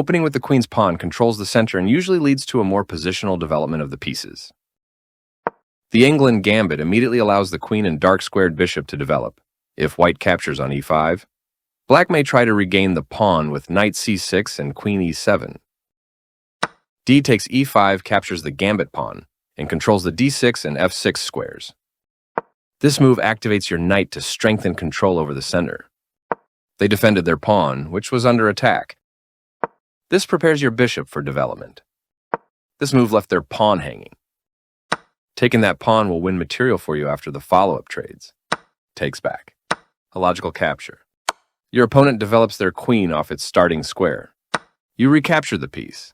Opening with the queen's pawn controls the center and usually leads to a more positional development of the pieces. The England gambit immediately allows the queen and dark-squared bishop to develop. If white captures on e5, black may try to regain the pawn with knight c6 and queen e7. D takes e5 captures the gambit pawn and controls the d6 and f6 squares. This move activates your knight to strengthen control over the center. They defended their pawn, which was under attack. This prepares your bishop for development. This move left their pawn hanging. Taking that pawn will win material for you after the follow-up trades. Takes back. A logical capture. Your opponent develops their queen off its starting square. You recapture the piece.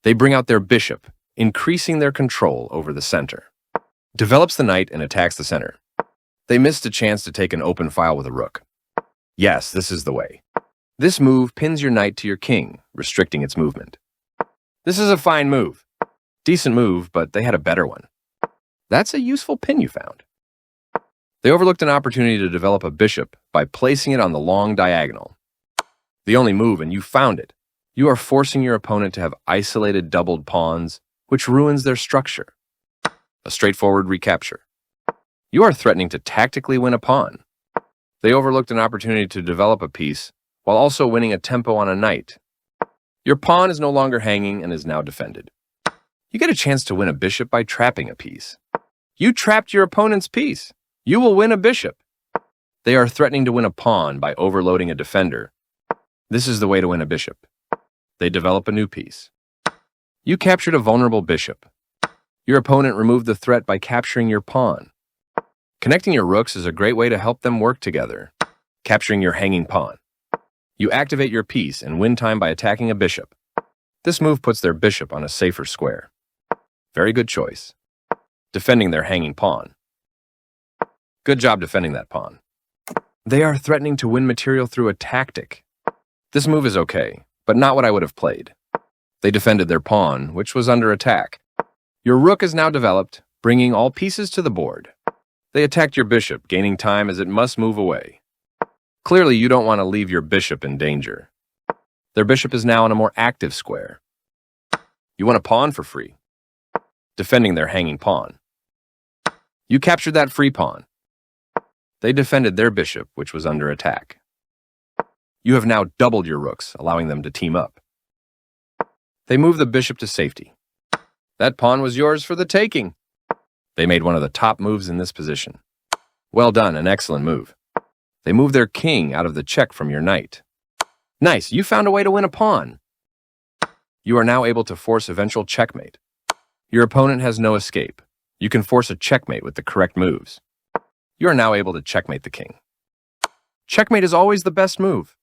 They bring out their bishop, increasing their control over the center. Develops the knight and attacks the center. They missed a chance to take an open file with a rook. Yes, this is the way. This move pins your knight to your king, restricting its movement. This is a fine move. Decent move, but they had a better one. That's a useful pin you found. They overlooked an opportunity to develop a bishop by placing it on the long diagonal. The only move, and you found it. You are forcing your opponent to have isolated doubled pawns, which ruins their structure. A straightforward recapture. You are threatening to tactically win a pawn. They overlooked an opportunity to develop a piece while also winning a tempo on a knight. Your pawn is no longer hanging and is now defended. You get a chance to win a bishop by trapping a piece. You trapped your opponent's piece. You will win a bishop. They are threatening to win a pawn by overloading a defender. This is the way to win a bishop. They develop a new piece. You captured a vulnerable bishop. Your opponent removed the threat by capturing your pawn. Connecting your rooks is a great way to help them work together. Capturing your hanging pawn. You activate your piece and win time by attacking a bishop. This move puts their bishop on a safer square. Very good choice. Defending their hanging pawn. Good job defending that pawn. They are threatening to win material through a tactic. This move is okay, but not what I would have played. They defended their pawn, which was under attack. Your rook is now developed, bringing all pieces to the board. They attacked your bishop, gaining time as it must move away. Clearly, you don't want to leave your bishop in danger. Their bishop is now in a more active square. You want a pawn for free. Defending their hanging pawn. You captured that free pawn. They defended their bishop, which was under attack. You have now doubled your rooks, allowing them to team up. They moved the bishop to safety. That pawn was yours for the taking. They made one of the top moves in this position. Well done, an excellent move. They moved their king out of the check from your knight. Nice, you found a way to win a pawn. You are now able to force eventual checkmate. Your opponent has no escape. You can force a checkmate with the correct moves. You are now able to checkmate the king. Checkmate is always the best move.